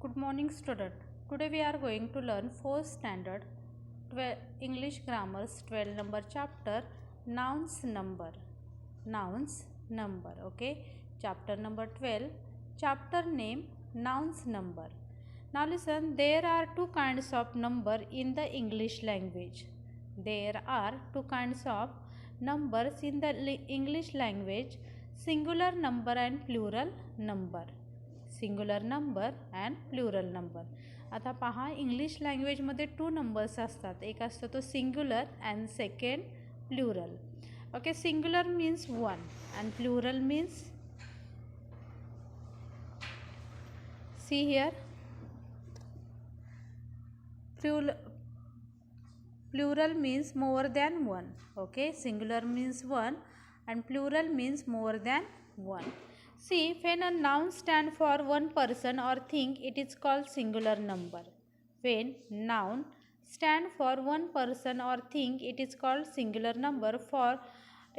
Good morning student. Today we are going to learn 4th standard 12 English grammars 12 number chapter nouns number. Nouns number. Okay. Chapter number 12. Chapter name nouns number. Now listen, there are two kinds of number in the English language. There are two kinds of numbers in the English language, singular number and plural number. Singular number and plural number. आता पहा, English लँग्वेजमध्ये two numbers असतात. एक असतो तो singular and second plural. Okay, singular means one and plural means see here plural means more than one. Okay, singular means one and plural means more than one. See, when a noun stands for one person or thing, it is called singular number. When noun stand for one person or thing, it is called singular number. For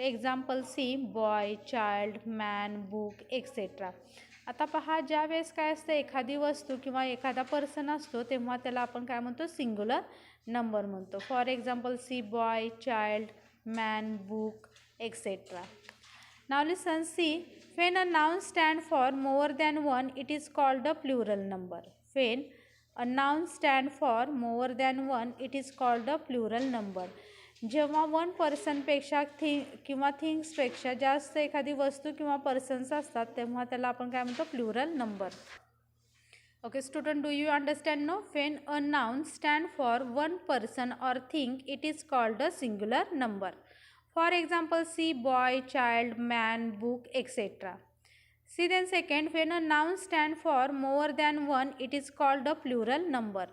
example, see boy, child, man, book, etc. आता पहा, ज्या वेळेस काय असतं, एखादी वस्तू किंवा एखादा पर्सन असतो तेव्हा त्याला आपण काय म्हणतो, सिंग्युलर नंबर म्हणतो. For example see boy, child, man, book, etcetera. Now listen, see when a noun stand for more than one, it is called a plural number. When a noun stand for more than one, it is called a plural number. जेव्हा one पर्सनपेक्षा किंवा थिंग्सपेक्षा जास्त एखादी वस्तू किंवा persons असतात तेव्हा त्याला आपण काय म्हणतो, plural number. Okay student, do you understand? No. When a noun stand for one person or thing, it is called a singular number. For example see boy, child, man, book, etcetera. See then second, when a noun stand for more than one, it is called a plural number.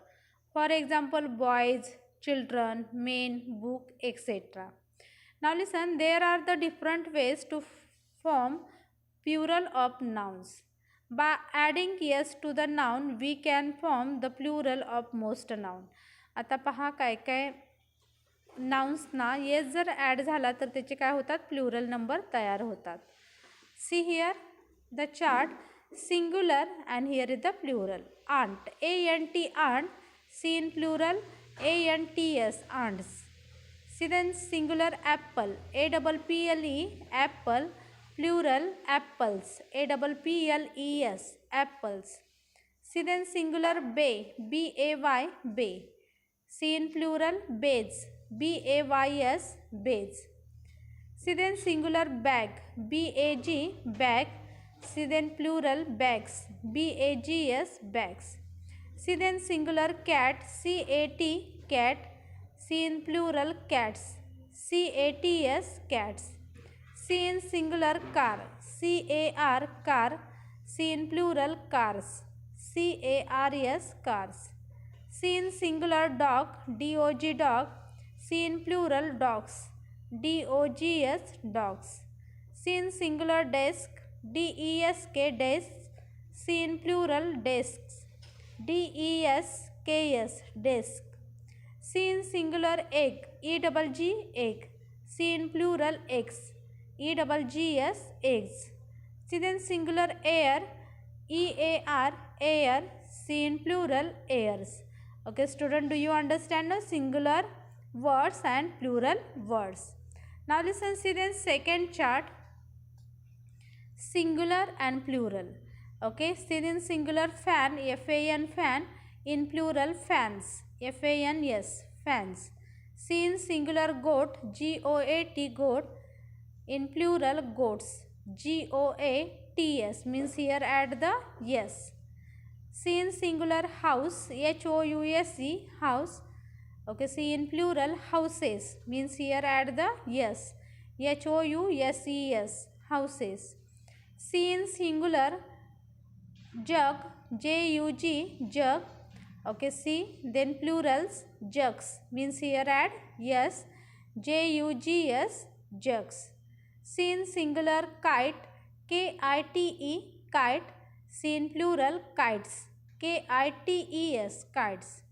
For example boys, children, men, book, etc. Now listen, there are the different ways to form plural of nouns. By adding yes to the noun, we can form the plural of most noun. आता पहा, काय काय नाउन्सना yes जर add झाला तर त्याचे काय होतात, प्लुरल नंबर तयार होतात. See here the chart, singular and here is the plural. Ant, ANT, ant. See in plural ANTS, ants. See then singular apple, APPLE, apple. Plural apples, APPLES, apples. See then singular bay, BAY, bay. See in plural bays, BAYS, bays. See then singular bag, BAG, bag. See then plural bags, BAGS, bags. See then singular cat, CAT, cat. See in plural cats, CATS, cats. See in singular car, CAR, car. See in plural cars, CARS, cars. See in singular dog, DOG, dog. See in plural dogs, DOGS, dogs. See in singular desk, DESK, desks. See in plural desks, DESKS, desk. See in singular egg, EGG, egg. See in plural eggs, EGGS, eggs. See then singular air, EAR, air. See in plural airs. Okay student, do you understand the singular words and plural words? Now listen, see then second chart, singular and plural. Okay, see in singular fan, FAN, fan. In plural fans, FANS, fans. See in singular goat, GOAT, goat. In plural goats, GOATS, means here add the yes. See in singular house, HOUSE, house. Okay, see in plural houses, means here add the yes, HOUSES, houses. See in singular jug, JUG, jug. Okay, see then plurals jugs, means here add yes, JUGS, jugs. See in singular kite, KITE, kite. See in plural kites, KITES, kites.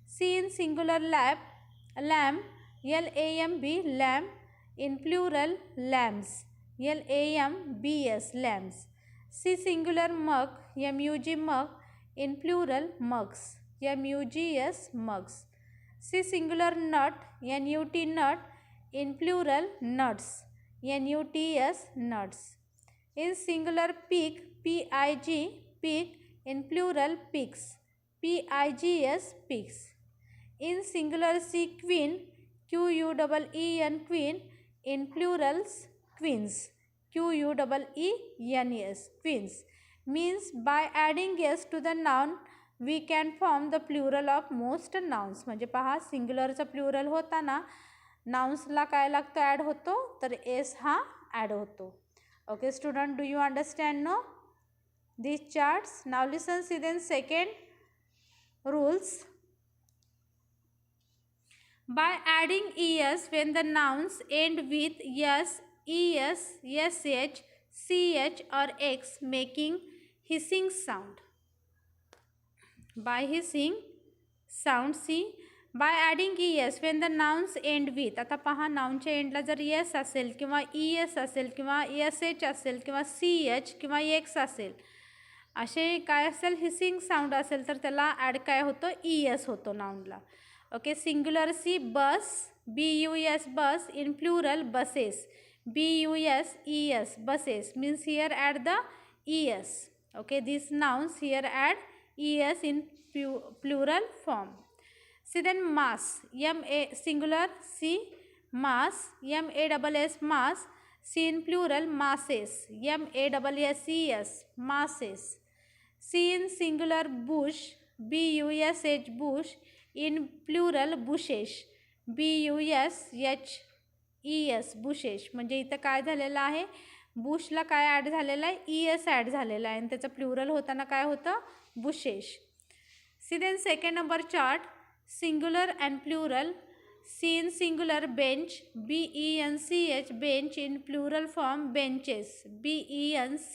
See in singular lamb, LAMB, lamb. In plural lambs, LAMBS, lambs. See singular mug, MUG, mug. in plural mugs, mugs, mugs. C. Singular nut, nut, nut, in plural nuts, nuts, nuts. In singular pig, pig, pig, in plural pigs, pigs, pigs. In singular C. Queen, queen, queen, in plurals queens, queens, queens. Means by adding s to the noun we can form the plural of most nouns. म्हणजे पहा सिंग्युलरचा plural होताना नाउन्सला काय लागतो, add होतो, तर S हा add होतो. Okay student, do you understand no these charts? Now listen, see then second rules. By adding es when the nouns end with s, es, sh, ch or x, making hissing sound. By hissing sound, see. By adding es when the nouns end with, आता पहा नाउनच्या एंडला जर yes असेल किंवा es असेल किंवा sh असेल किंवा ch किंवा x असेल, असे काय असेल हिसिंग साऊंड असेल तर त्याला ॲड काय होतो, es होतो नाउनला. ओके सिंग्युलर सी बस, bus, बस, in plural buses, bus, buses. Means here add the es. Okay, these nouns here add es in plural form. See then mass, singular C, mass, mass, mass. C in plural masses, masses, masses. C in singular bush, bush, bush, in plural bushes, bushes, bushes. म्हणजे इथं काय झालेलं आहे, बुशला काय add झालेलं आहे, es add झालेला आहे आणि त्याचं प्लुरल होताना काय होतं, bushes. See then second number chart, singular and plural. C in singular bench, bench, bench, in plural form benches, benches,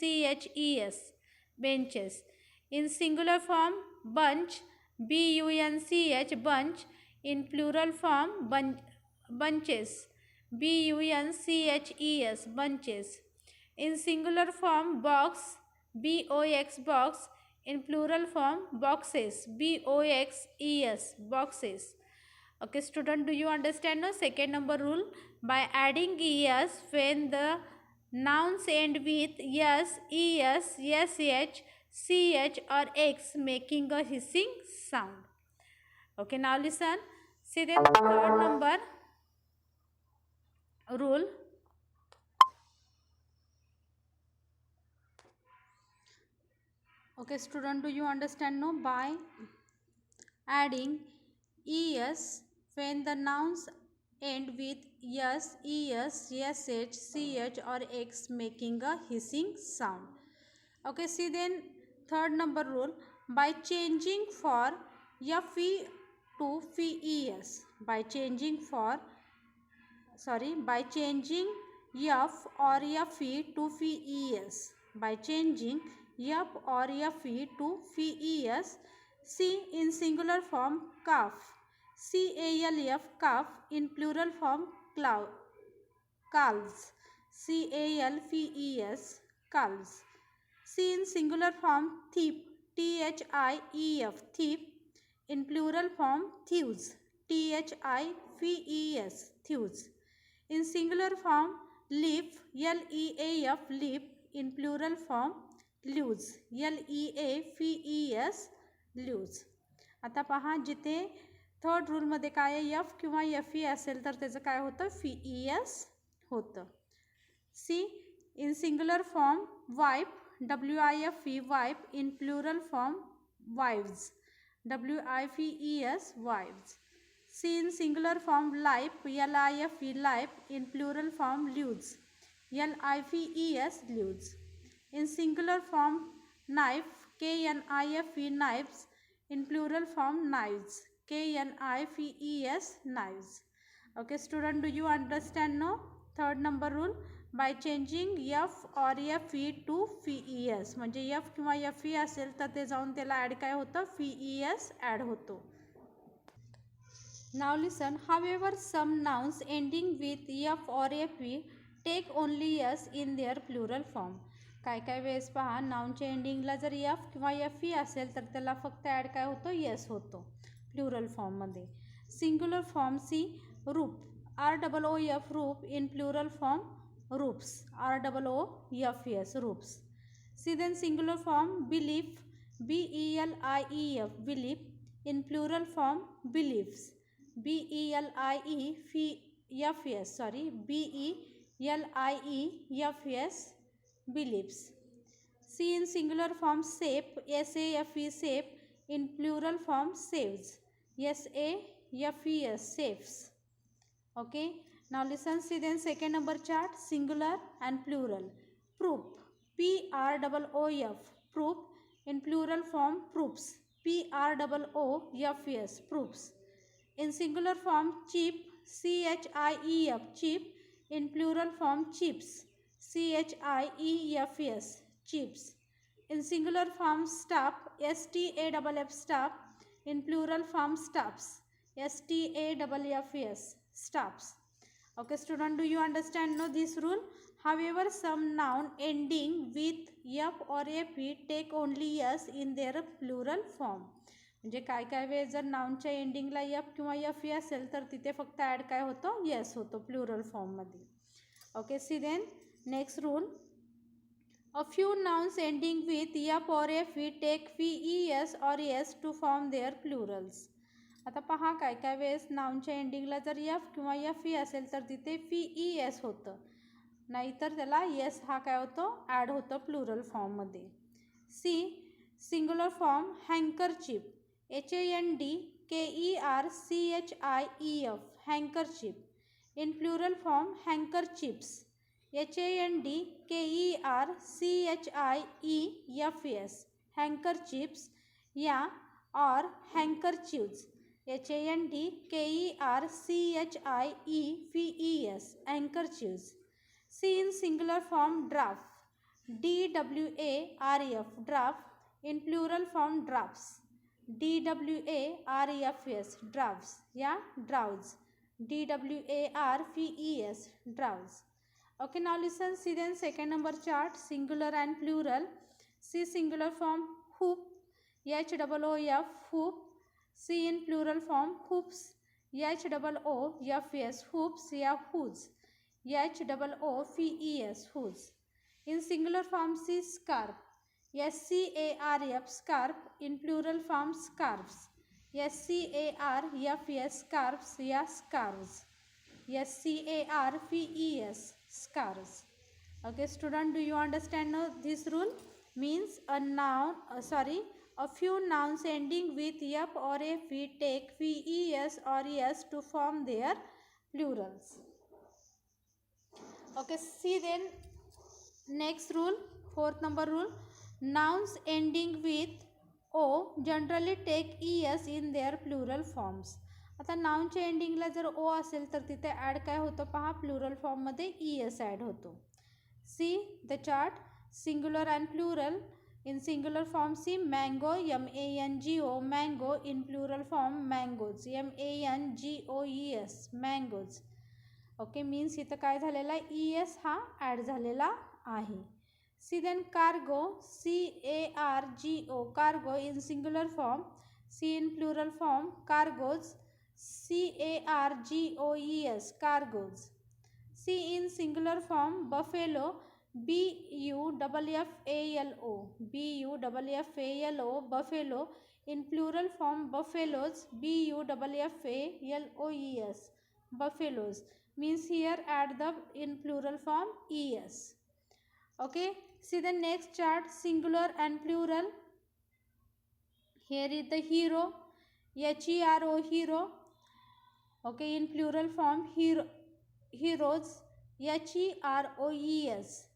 benches. In singular form bunch, bunch, bunch, in plural form bunches, bunches, bunches. In singular form box, box, in plural form boxes, boxes, boxes. Okay student, do you understand now second number rule? By adding es when the nouns end with s, sh, ch or x, making a hissing sound. Okay, now listen, see the third number rule. Okay student, do you understand now? By adding es when the nouns end with s, sh, ch or x, making a hissing sound. Okay, see then third number rule. By changing for fe to fes, by changing f or fe to fes, by changing f or fe to fes. See in singular form calf, calf, calf, in plural form calves, calves, calves. See in singular form thief, thief, thief, in plural form thieves, thieves, thieves. In singular form leaf, leaf, leaf, in plural form leaves, leaves, leaves. आता पहा जिथे third रूलमध्ये काय आहे, F किंवा F E असेल तर त्याचं काय होतं, फीईएस होतं. See in singular form wife, WIFE, wife, in plural form wives, WIFES, wives. See in singular form life, LIFE, life, in plural form lives, LIFES, lives. In singular form knife, KNIFE, knives, in plural form knives, KNIFES, knives. Okay student, do you understand now third number rule? By changing f or fe to fes, म्हणजे f किंवा fe असेल तर ते जाऊन त्याला add काय होतं, fes add होतो. Now listen, however some nouns ending with f or fe take only s in their plural form. काय काय वेळेस पहा नाऊनच्या एंडिंगला जर एफ किंवा एफ ई असेल तर त्याला फक्त ॲड काय होतो येस होतो प्लुरल फॉर्ममध्ये. Singular form C roof ROOF roof in plural form roofs ROOFS roofs. See then singular form belief BELIEF belief in plural form beliefs BELIEFS beliefs. See in singular form safe SAFE safe in plural form saves SAFES saves. Okay, now listen, see then second number chart singular and plural. Proof PROOF proof in plural form proofs PROOFS proofs. In singular form cheap CHIEF cheap in plural form chips CHIEFS chips. In singular form staff STAFF staff in plural form staffs STAFFS staffs. Okay student, do you understand now this rule? However, some noun ending with F or FE take only S in their plural form. म्हणजे काय काय वेळेस जर नाउनच्या एंडिंगला F किंवा F E असेल तर तिथे फक्त ॲड काय होतो येस होतो प्लुरल फॉर्ममध्ये. Okay, see then next rule. A few nouns ending with F और एफ ई टेक VES और S to form their plurals. आता पहा काय काय वेळेस नाउनच्या एंडिंगला जर एफ किंवा एफ ई असेल तर तिथे VES होतं, नाहीतर त्याला येस हा काय होतो ॲड होतं प्लुरल फॉर्ममध्ये. See singular form handkerchief HANDKERCHIEF handkerchief. In plural form handkerchiefs HANDKERCHIEFS handkerchiefs या और handkerchiefs HANDKERCHIEFS handkerchiefs. See in singular form draft DWARF draft in plural form drafts DWAREFS drafts या drafts DWARFES drafts. Okay, now listen, see then second number chart singular and plural. See singular form hoop HOOF hoop. See in plural form hoops HOOFS hoops या hoods HOOFES hoods. In singular form see scarf SCARF scarf in plural form scarves SCARFS scarves या scarves SCARFES scarves. Okay student, do you understand now this rule? Means a few nouns ending with F or FE take VES or ES to form their plurals. Okay, see then next rule, fourth number rule. Nouns ending with O generally take ES in their plural forms. आता नाउनच्या एंडिंगला जर ओ असेल तर तिथे add काय होतं पहा plural फॉर्ममध्ये ES add होतो. See the chart singular and plural. In singular form see mango MANGO mango. In plural form mangoes MANGOES mangoes. Okay, means इथं काय झालेला आहे ES हा ॲड झालेला आहे. See then cargo CARGO cargo in singular form. See in plural form cargos CARGOES cargos. See in singular form buffalo BUFFALO buffalo. In plural form buffaloes BUFFALOES buffaloes. Means here add the in plural form ES. Okay, see the next chart singular and plural. Here is the hero HERO hero. Okay, in plural form heroes HEROES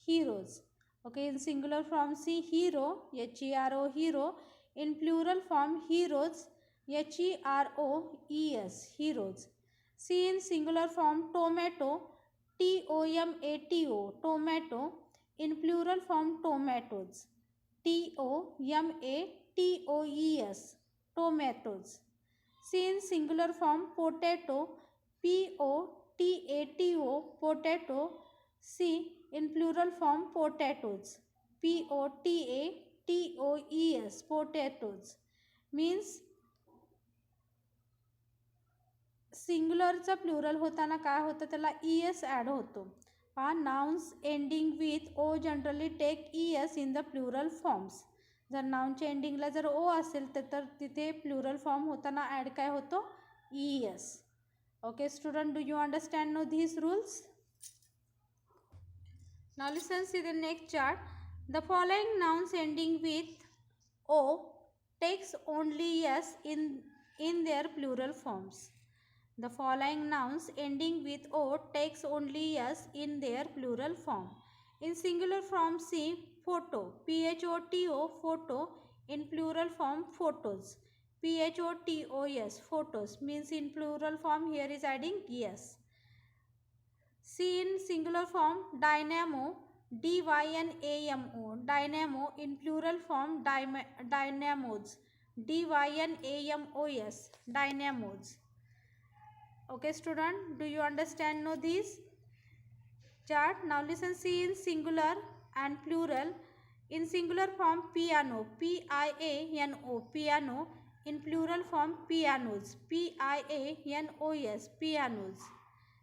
heroes. Okay, in singular form see hero HERO hero. In plural form heroes HEROES heroes. See in singular form tomato TOMATO tomato. In plural form tomatoes TOMATOES tomatoes. See in singular form potato POTATO potato. See in plural form potatoes POTATOES, potatoes. Means सिंग्युलरचा plural होताना काय होतं, त्याला ES add होतो. Nouns ending with O generally take ES in the plural forms. जर नाउनच्या एंडिंगला जर ओ असेल तर तिथे प्लुरल फॉर्म होताना ॲड काय होतो, ES. Okay student, do you understand no these rules? Now listen, see the next chart. The following nouns ending with O takes only S in their plural forms. The following nouns ending with O takes only S in their plural form. In singular form, see photo, PHOTO, photo. In plural form, photos, PHOTOS, photos. Means in plural form, here is adding yes. See in singular form, dynamo, DYNAMO, dynamo. In plural form, dynamos, DYNAMOS, dynamos. Okay student, do you understand know this chart? Now listen, see in singular and plural. In singular form, piano, PIANO, piano. In plural form, pianos, PIANOS, pianos.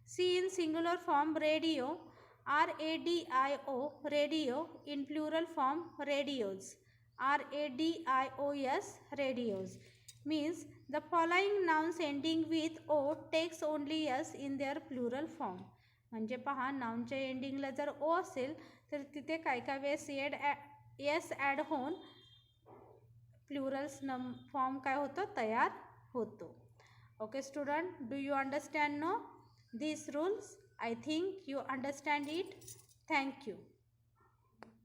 See in singular form, radio, RADIO, radio. In plural form, radios, RADIOS, radios. Means the following nouns ending with O takes only S in their plural form. म्हणजे पहा, नाउनच्या एंडिंगला जर ओ असेल तर तिथे काय काय वेळेस S add होऊन प्लुरल्स फॉर्म काय होतो, तयार होतो. Okay student, do you understand no these rules? I think you understand it. Thank you.